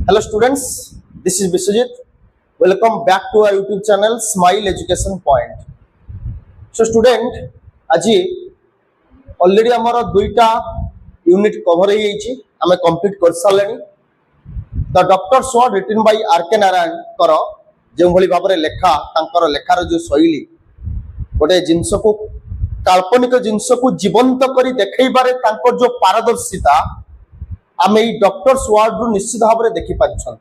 Hello students, this is Biswajit. Welcome back to our YouTube channel Smile Education Point. So student, আজি already ଆମର ଦୁଇଟା unit cover হৈଯାଇଛି ଆମେ complete कर सारलेनी the doctor's word written by R K. Narayan कर जो भली भाबरे लेखा तांकर लेखार जो शैली गोटे जिंस को काल्पनिक जिंस को जीवंत करी देखैबारे तांकर जो पारदर्शिता आमे ई डॉक्टर स्वॉर्ड रु निश्चित भाव में देखि पाछन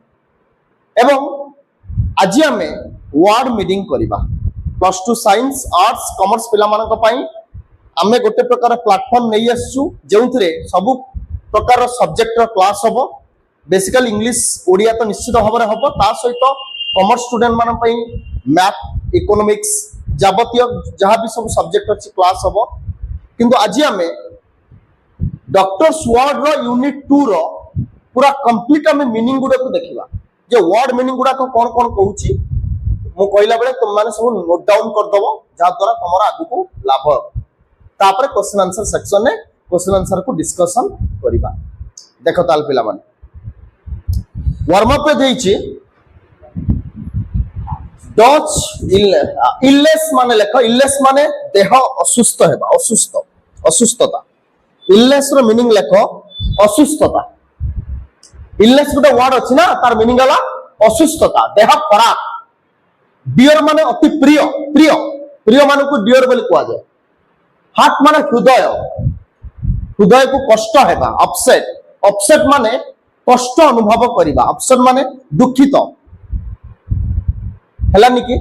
एवं आज आमे वर्ड मीनिंग करिबा प्लस 2 साइंस आर्ट्स कॉमर्स पिला मानक पई आमे गोटे प्रकार प्लेटफॉर्म नै आसछु जेउथरे सब प्रकार सब्जेक्ट क्लास हबो बेसिकली इंग्लिश ओडिया तो निश्चित भाव में हबो ता सहित कॉमर्स स्टूडेंट मान पई मैथ इकोनॉमिक्स जावतीय जहां भी सब सब्जेक्ट अछि क्लास हबो किंतु आज आमे डॉक्टर स्वॉर्ड रो यूनिट 2 रो पूरा कंप्लीट हमें मीनिंग गुडा को देखिबा जे वर्ड मीनिंग गुडा को कोन कोन कहूची मु कहला बेले तुम माने सब नोट डाउन कर दबो जा द्वारा तमरा आगु को लाभ तापर क्वेश्चन आंसर सेक्शन में क्वेश्चन आंसर को डिस्कशन करिबा देखो ताल पिला माने वार्म अप पे देइची डच इलनेस माने लेखो इलनेस माने देह असुस्थ हेबा असुस्थता इलनेस रो मीनिंग लेखो असुस्थता इलनेस गोटे वर्ड अछि ना तार मीनिंग हला असुस्थता देह खराब डियर माने अति प्रिय प्रिय प्रिय माने को डियर बोली कुआ जाय हार्ट माने हृदय हृदय को कष्ट हेबा अपसेट अपसेट माने कष्ट अनुभव करिबा अपसेट माने दुखित हला निकी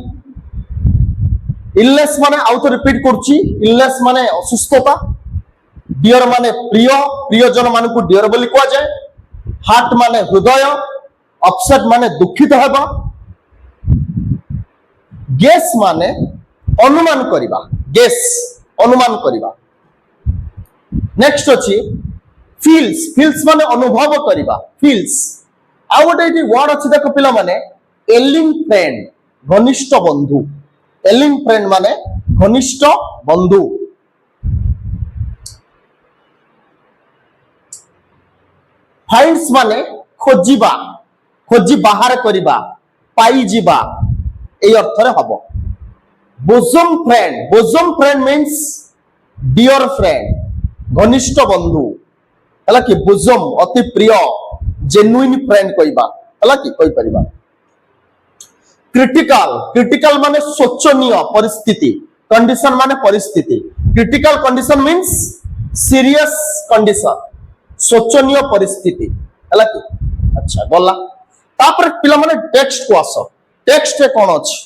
इलनेस माने आउट रिपीट करछि इलनेस माने असुस्थता डियर माने प्रिय प्रियजन मान को डियर बोली कुआ जाए हार्ट माने हृदय अपसेट माने दुखित हेबा गेस माने अनुमान करिबा गेस अनुमान करिबा नेक्स्ट अछि फील्स फील्स माने अनुभव करिबा फील्स आ गोटे वर्ड अछि देखो पिला माने एलिंग फ्रेंड घनिष्ठ बंधु एलिंग फ्रेंड माने घनिष्ठ बंधु फाइंड्स माने खोजिबा खोजी बाहर करिबा पाई जिबा ए अर्थ रे हबो बोसम फ्रेंड मींस डियर फ्रेंड घनिष्ठ बंधु हला कि बोसम अति प्रिय जेन्युइन फ्रेंड कहिबा हला कि कहि परिबा क्रिटिकल माने शोचनीय परिस्थिति कंडीशन माने परिस्थिति critical condition means serious condition शोचनीय परिस्थिति हला कि अच्छा बोला तापर पिला माने टेक्स्ट को आसो टेक्स्ट रे कोन अछि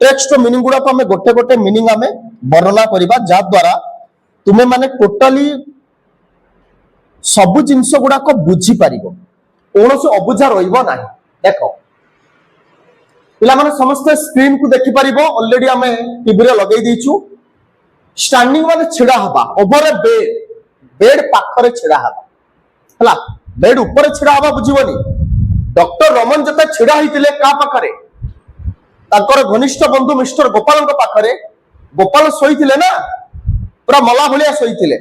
टेक्स्ट मीनिंग गुडा तो हमें गोटे गोटे मीनिंग हमें वर्णना करिबा जा द्वारा तुमे माने टोटली सब जिंस गुडा को बुझी पारिबो कोनोसे अबुझा रहिबो नाही देखो पिला माने समस्त स्क्रीन को देखि पारिबो ऑलरेडी हमें टीवी रे लगै दिछु स्टैंडिंग माने छिडा हबा ओवर ए बेड पाखरे छिडा हबा हला बेड ऊपर छिडा हबा बुझिबोनी डॉक्टर रमन जते छिडा हितिले का पाखरे ताकर घनिष्ठ बंधु मिस्टर गोपाल को पाखरे गोपाल सोईथिले ना पूरा मला भलिया सोईथिले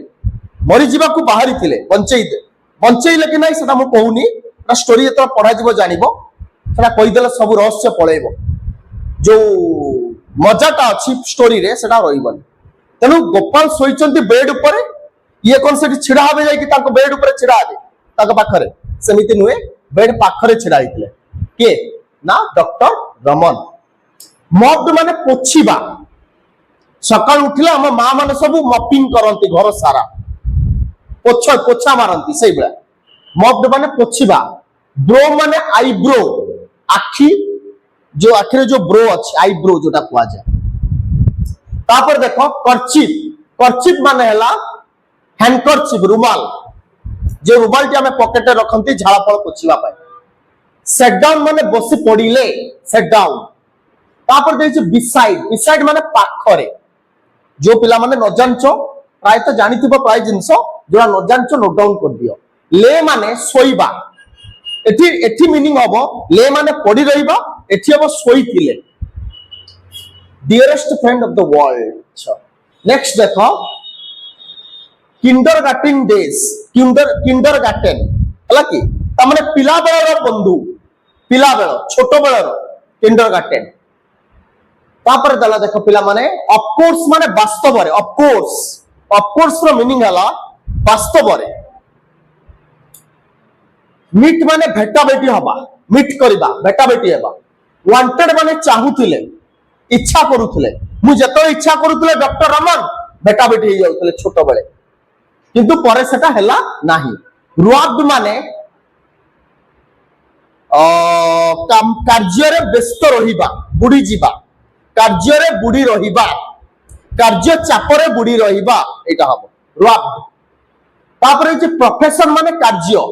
मरि जीवा को बाहरी थिले बंचैले कि नाही सेटा मु कहूनी ना स्टोरी एत पढा जीवो जानिबो सेटा कहि देले सब रहस्य पळेइबो जो मजाटा अछि स्टोरी रे सेटा रहिबनी तनु गोपाल सोईचंती बेड ऊपर ये कोन से छिडा हबे जाय कि ताको बेड ऊपर छिडा हबे ताको पाखरे समिति नुए बेड पाखरे छिडा हितले के ना डॉक्टर रमन मॉप्ड माने पोछिबा सकाळ उठिला हम मां माने सब मॉपिंग करंती घर सारा पोछा मारंती सही बेला मॉप्ड माने पोछिबा ब्रो माने आईब्रो आखी जो आखिरे जो ब्रो अछि आईब्रो जोटा कुआ जाय तापर देखो कर्चिप माने हला हैंडकरचिप रुमाल जे रुमाल टी हमें पॉकेट रे रखंती झाड़ा फल पोछिबा पाए सेट डाउन माने बसी पड़िले सेट डाउन तापर देछि बिसाइड माने पाखरे जो पिला माने न जानचो प्राय तो जानिथिबो प्राय जिंसो जोरा न जानचो नोट डाउन कर दियो ले माने सोइबा एठी मीनिंग हबो ले माने पड़ी रहिबा एठी हबो सोइथिले dearest friend of the world अच्छा नेक्स्ट देखो किंडरगार्टन डेज किंडरगार्टन हला कि तमने पिला बेलार बंधु पिला बेल छोट बेलर किंडरगार्टेन तापर दला देखो पिला माने ऑफ कोर्स माने वास्तव ray of course row meaning हला वास्तव रे मीट माने भेटा बेटी हबा मीट करबा भेटा बेटी हेबा वांटेड माने चाहुथिले इच्छा करूथिले मु जतो इच्छा करूथिले डॉक्टर रमन भेटा बेटी हे जाउथिले छोट बेले किंतु परे सेटा हैला नाही रुआब माने कार्य रे व्यस्त रहिबा बुडी जीवा कार्य रे बुडी रहिबा कार्य चाप रे बुडी रहिबा एटा हबो रुआब तापर जे प्रोफेशन माने कार्य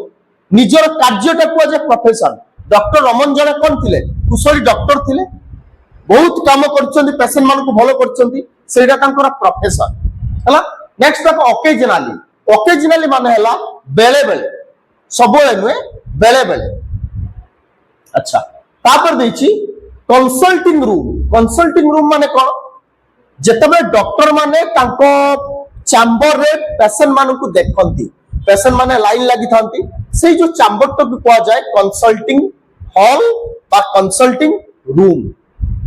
निजर कार्यटा को जे प्रोफेशन डॉक्टर रमन जने कोन थिले कुशली डॉक्टर थिले बहुत काम करछंती पेशेंट मान को भलो करछंती सेटा तांकर प्रोफेशन हला नेक्स्ट तक ओकेजनली माने हला बेले बेले सबले नुए बेले बेले अच्छा तापर देछि कंसल्टिंग रूम माने कोन जेतबे डॉक्टर माने तांको चैम्बर रे पेशेंट मान को देखंती पेशेंट माने लाइन लागि थांती से जो चैम्बर तो भी कहा जाए कंसल्टिंग हॉल बा कंसल्टिंग रूम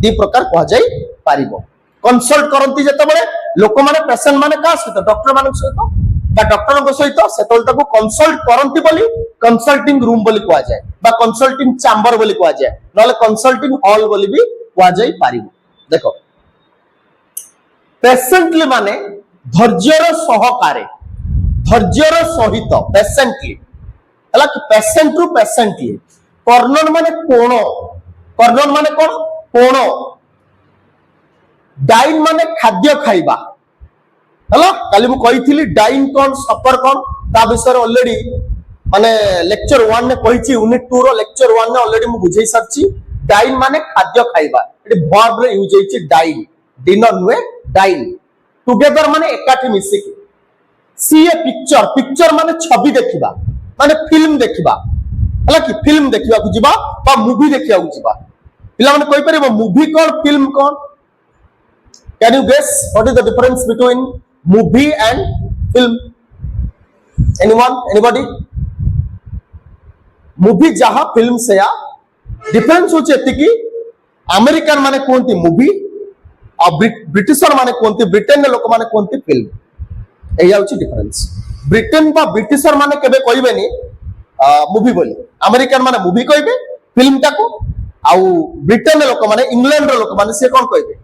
दी प्रकार कहा जाए पारिबो कंसल्ट करंती जेतबे लोक माने पेशेंट माने का सहित डॉक्टर मान सहित बा डॉक्टर को सहित सेतल ताको कंसल्ट करंती बोली कंसल्टिंग रूम बोली कहा जाए बा कंसल्टिंग चैम्बर बोली कहा जाए नले कंसल्टिंग हॉल बोली भी कहा जाए पारिबो देखो पेशेंटली माने धैर्यर सहकारे धैर्यर सहित पेशेंटली हला कि पेशेंट रु पेशेंटली कर्नर माने कोण डाइन माने खाद्य खाइबा हला काली मु कहिथिली डाइन कोन सफर कोन ता विषय ऑलरेडी माने लेक्चर 1 ने कहिछि यूनिट 2 रो लेक्चर 1 ने ऑलरेडी मु बुझै सरछि डाइन माने खाद्य खाइबा एटी वर्ब रे यूज होइछि डाइन डिनर नुए डाइन टुगेदर माने एकाठी मिसिक सी ए पिक्चर माने छवि देखिबा माने फिल्म देखिबा हला कि फिल्म देखिबा को जिबा बा मूवी देखिबा को जिबा पिला माने कहि परिबो मूवी कोन फिल्म कोन can you guess what is the difference between movie and film anybody movie जहा फिल्म से या डिफरेंस होचे एति कि अमेरिकन माने कोनती मूवी और ब्रिटिशर माने कोनती ब्रिटेन लोक माने कोनती फिल्म एया होची डिफरेंस ब्रिटेन बा ब्रिटिशर माने केबे कहिबेनी मूवी बोली अमेरिकन माने मूवी कहिबे फिल्म टाको आउ ब्रिटेन लोक माने इंग्लैंड रो लोक माने से कोन कहिबे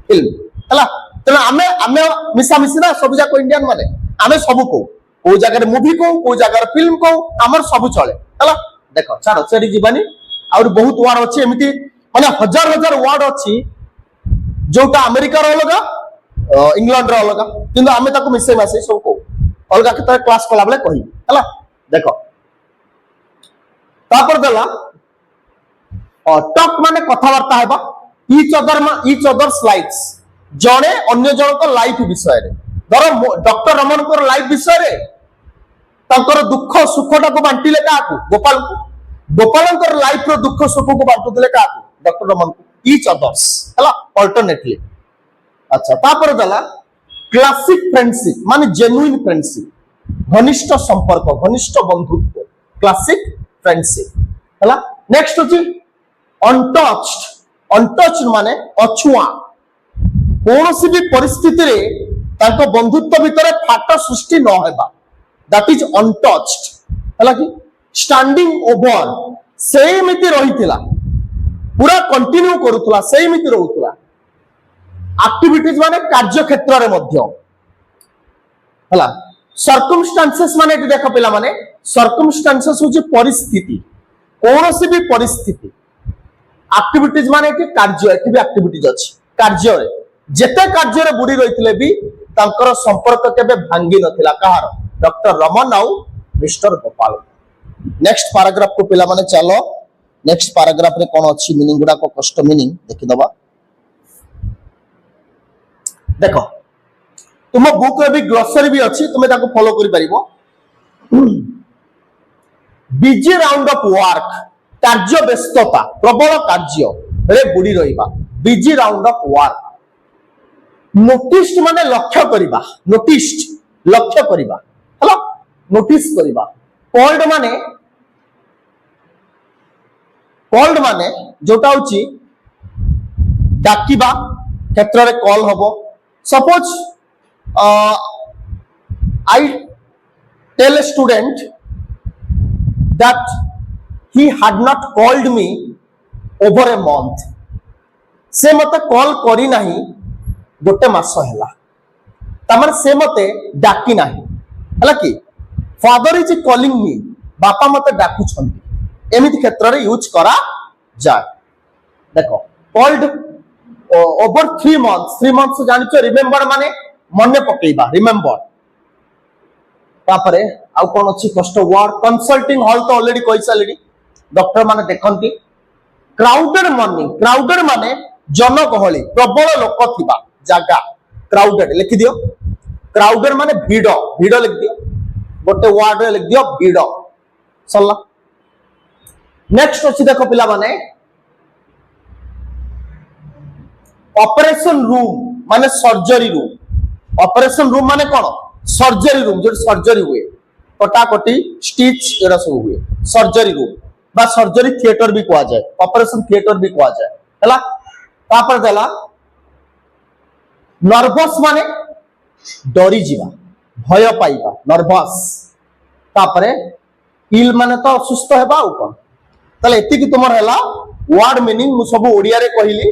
फिल्म हला तने आमे मिसा मिसिना सब जाको इंडियन माने आमे सब को जगह मूवी को जगह फिल्म को हमर सब चले हला देखो छाड़ो सेडी जीवानी और बहुत वर्ड अछि एमिति माने हजार वर्ड अछि जोटा अमेरिका रो अलगा इंग्लैंड रो अलगा किंतु आमे ताको मिसे मासे सब को अलगा केतर क्लास कला बले कहि हला देखो तापर देला टॉक माने कथा वार्ता हेबा ईच अदर स्लाइड्स जणे अन्य जण को लाइफ विषय रे धर डॉक्टर रमन को लाइफ विषय रे तांकर दुख सुखटा को बांटिले काकू गोपाल को लाइफ रो दुख सुख को बांटुले काकू डॉक्टर रमन को ईच अदर्स हला अल्टरनेटली अच्छा तापर देला क्लासिक फ्रेंडशिप माने जेन्युइन फ्रेंडशिप घनिष्ठ संपर्क घनिष्ठ बंधुत्व क्लासिक फ्रेंडशिप हला नेक्स्ट होची अनटच्ड माने अछुआ कोनोसी भी परिस्थिति रे ताको बंधुत्व भितर फाट सृष्टि न हेबा दैट इज अनटच्ड हला कि स्टैंडिंग ओवर सेमिति रहितला पूरा कंटिन्यू करूतला सेमिति रहउतला एक्टिविटीज माने कार्य क्षेत्र रे मध्य हला सर्कमस्टेंसेस माने एटी देखो पिला माने सर्कमस्टेंसेस होची परिस्थिति कोनोसी भी परिस्थिति एक्टिविटीज माने एटी कार्य एटी भी एक्टिविटीज अछि कार्य रे जेते कार्य रे बुडी रहितले भी तांकर संपर्क केबे भांगी नथिला कहार डॉक्टर रमन आउ मिस्टर गोपाल नेक्स्ट पैराग्राफ को पिला माने चलो नेक्स्ट पैराग्राफ रे कोन अछि मीनिंग गुडा को कष्ट मीनिंग देखि दबा देखो तुम बुक रे भी ग्लोसरी भी अछि तुमे ताको फॉलो करि परिबो बिजी राउंड ऑफ वर्क कार्य व्यस्तता प्रबल कार्य रे बुडी रहिबा busy round of work noticed माने लक्ष्य करिबा नोटिस्ड लक्ष्य करिबा हलो नोटिस करिबा कॉल्ड माने कॉल्ड माने जोटा होची डाकिबा क्षेत्र रे कॉल हबो suppose I tell a student that he had not called me over a month से मते कॉल करी नाही गोटे मास हैला तमर से मते डाकी नाही हला कि फादर इज कॉलिंग मी बापा मते डाकु छंती एमिति क्षेत्र रे यूज करा जाय देखो कॉल्ड ओवर 3 months जानिचो रिमेंबर माने मने पकेइबा रिमेंबर तापरे आउ कोन अछि कष्ट वर्ड कंसल्टिंग हॉल तो ऑलरेडी कहि सालेडी डॉक्टर माने देखंती क्राउडेड माने जनगहली प्रबल लोक थिबा जागा क्राउडेड लिखि दियो क्राउडेड माने भीड़ लिख दियो गोटे वर्ड रे लिख दियो भीड़ सल्ला नेक्स्ट अछि देखो पिला माने ऑपरेशन रूम माने सर्जरी रूम ऑपरेशन रूम माने कोन सर्जरी रूम जो सर्जरी हुए कटाकटी स्टिच एरा सब हुए सर्जरी रूम बा सर्जरी थिएटर भी कहा जाए ऑपरेशन थिएटर भी कहा जाए हला तापर देला नर्वस माने डरी जीवा भय पाइबा नर्वस तापरे इल माने तो सुस्त हेबा उ कोन तले एति कि तुमर हला वर्ड मीनिंग मु सब ओडिया रे कहिली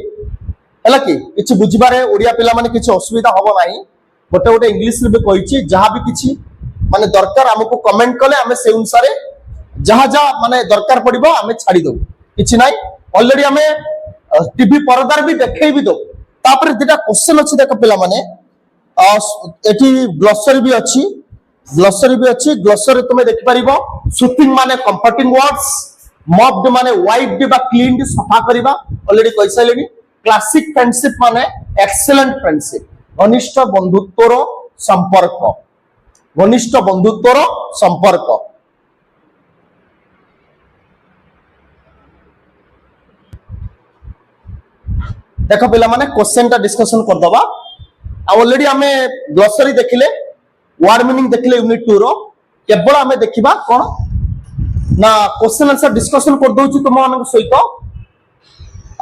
हला कि किछि बुझिबारे ओडिया पिला माने किछि असुविधा होबो नाही गोटे गोटे इंग्लिश रे भी कहिछि जहां भी किछि माने दरकार हमको कमेंट कले हमें से अनुसार जहां जहां माने दरकार पड़िबो हमें छाड़ी दो किछि नाही ऑलरेडी हमें टीवी परदार भी देखै भी दो तापर जेटा क्वेश्चन अछि देखो पिला माने एठी ग्लोसरी भी अछि ग्लोसरी तुमे देखि परिबो सूथिंग माने कंफर्टिंग वर्ड्स मॉप्ड माने वाइप्ड बा क्लीन्ड सफा करबा ऑलरेडी कहिसलेनी क्लासिक फ्रेंडशिप माने एक्सीलेंट फ्रेंडशिप घनिष्ठ बंधुत्वर संपर्क देखो पिला माने क्वेश्चन टा डिस्कशन कर दबा ऑलरेडी हमें ग्लोसरी देखिले वर्ड मीनिंग देखिले यूनिट 2 रो केवल हमें देखिबा कोन ना क्वेश्चन आंसर डिस्कशन कर दोछि तुम मानक सहित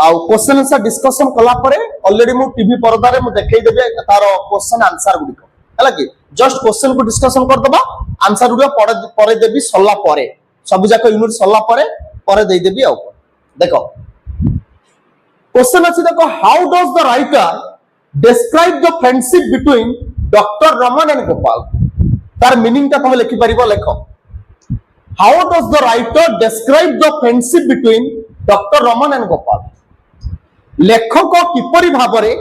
आउ क्वेश्चन आंसर डिस्कशन कला परे ऑलरेडी मु टीवी पर्दा रे मु देखै देबे तार क्वेश्चन आंसर गुडी हला कि जस्ट क्वेश्चन को डिस्कशन कर दबा आंसर गुडी परे देबी सल्ला परे सब जाक यूनिट सल्ला परे दे देबी आउ देखो क्वेश्चन अछि देखो how does the writer describe the friendship between doctor Raman and Gopal तार मीनिंग ता तुम लिखि परिबो लेखो how does the writer describe the friendship between doctor Raman and Gopal लेखक किपरि भाबरे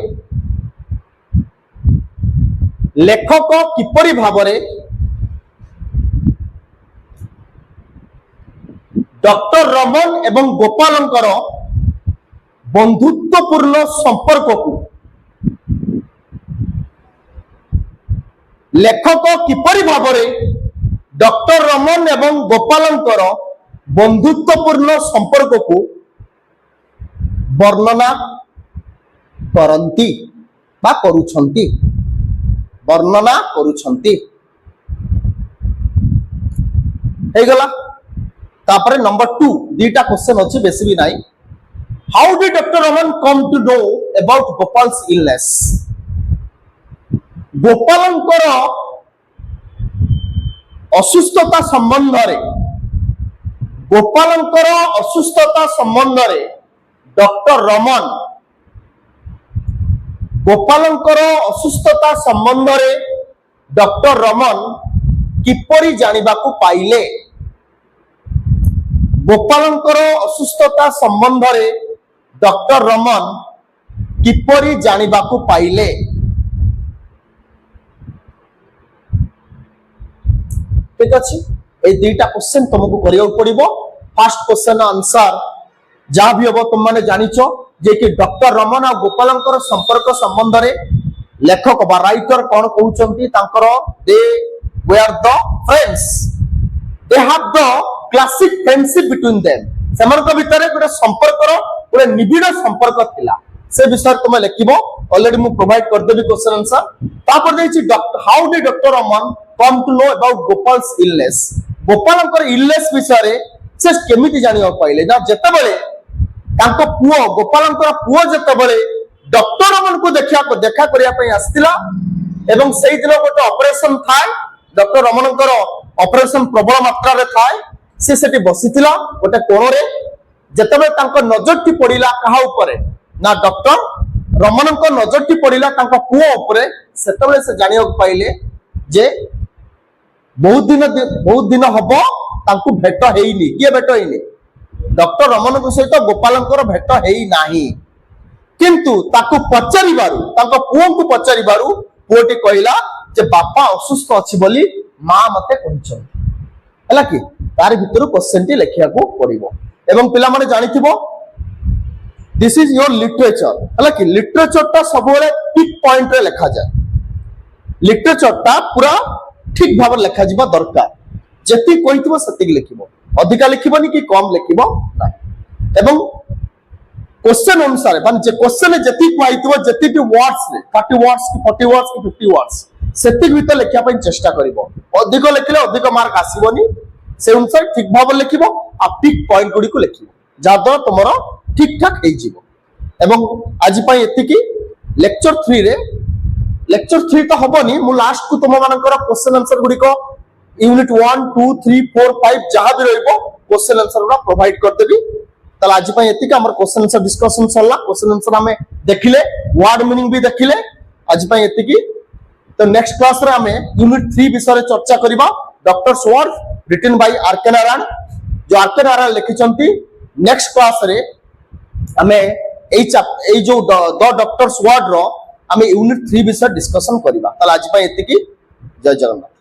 डॉक्टर रमन एवं गोपालंकर बंधुत्वपूर्ण संपर्क को लेखक किपरि भाबरे डॉक्टर रमन एवं गोपालंकर बंधुत्वपूर्ण संपर्क को वर्णना करंती बा करूछंती वर्णना करूछंती हे गला तापरे नंबर 2 दीटा क्वेश्चन अछि बेसी भी नाही how did doctor Raman come to know about Gopal's illness गोपालंकर असुस्थता संबंध रे डॉक्टर रमन गोपालंकर असुस्थता संबंध रे डॉक्टर रमन किपरि जानिबा को पाइले गोपालंकर असुस्थता संबंध रे डॉक्टर रमन किपरि जानिबा को पाइले ठीक अछि ए दुईटा क्वेश्चन तुमको करियो पड़िबो फर्स्ट क्वेश्चन आंसर जहाँ भी हम तुम मैंने जानिच जे कि डॉक्टर रमन और गोपालंकर संपर्क संबंध रे लेखक बा राइटर कौन कहउचंती तांकर they were the friends they have the classic friendship between them सेमनक भितरे गोटे संपर्क रो गोटे निबिड़ संपर्क थिला से विषय तुम लिखिबो ऑलरेडी मु प्रोवाइड कर देबी क्वेश्चन आंसर तापर देछि doctor how did doctor Raman come to know about Gopal's illness गोपालंकर इलनेस विषय रे से केमिति जानियो पाइले ना जेते बेले तांको पुओ गोपालंकर पुओ जेतेबेले डॉक्टर रमन देखा करिया पई आस्तिला एवं सेई दिन गोटे ऑपरेशन थाए डॉक्टर रमनकर ऑपरेशन प्रबल मात्रा रे थाए से सेठी बसितिला गोटे कोण रे जेतेबेले तांको नजरटी पड़िला कहा ऊपर ना डॉक्टर रमनकर नजरटी पड़िला तांको पुओ ऊपर सेतेबेले से जानियो पाइले जे बहुत दिन हबो तांको भेट हेइनी किए भेट हेइनी डॉक्टर रमन सहित गोपालंकर भेट हेई नाही किंतु ताको पचारिबारु ताको पुओ को पचारिबारु पुओटी कहला जे बापा असुस्थ अछि बोली मां मते कहिछन हला कि तार भितर क्वेश्चन टी लेखिया को पड़िबो एवं पिला माने जानिथिबो दिस इज योर लिटरेचर हला कि लिटरेचर ता सबोले पिक पॉइंट रे लिखा जाय लिटरेचर ता पूरा ठीक भाव लिखा जिबा दरकार जति कहिथिबो सतिक लिखिबो अधिका लिखिबोनी कि कम लिखिबो ना एवं क्वेश्चन अनुसार माने जे क्वेश्चन जति कहैथिबो जति भी वर्ड्स रे 30 वर्ड्स कि 40 वर्ड्स कि 50 वर्ड्स सेति भीतर लिखिया पई चेष्टा करिवो अधिक लिखिले अधिक मार्क आसीबोनी से अनुसार ठीक भाव लिखिबो आ पिक पॉइंट गुडी को लिखिबो जादो तमरो ठीक ठाक हे जिवो एवं आज पई एतिकी लेक्चर 3 रे लेक्चर 3 तो हबोनी मु लास्ट को तुम मानकर क्वेश्चन आंसर गुडी को यूनिट 1 2 3 4 5 जहां भी रहइबो क्वेश्चन आंसर गुडा प्रोवाइड कर देबी तल आज पई एतिका हमर क्वेश्चन आंसर डिस्कशन चलला क्वेश्चन आंसर हमें देखिले वर्ड मीनिंग भी देखिले आज पई एतिकी तो नेक्स्ट क्लास रे हमें यूनिट 3 विषय रे चर्चा करिबा doctor's word written by R K Narayan जो आरके नारायण लिखिचंती नेक्स्ट क्लास रे हमें एई जो द डॉक्टर्स वर्ड रो हमें यूनिट 3 विषय डिस्कशन करिबा तल आज पई एतिकी जय जगन्नाथ।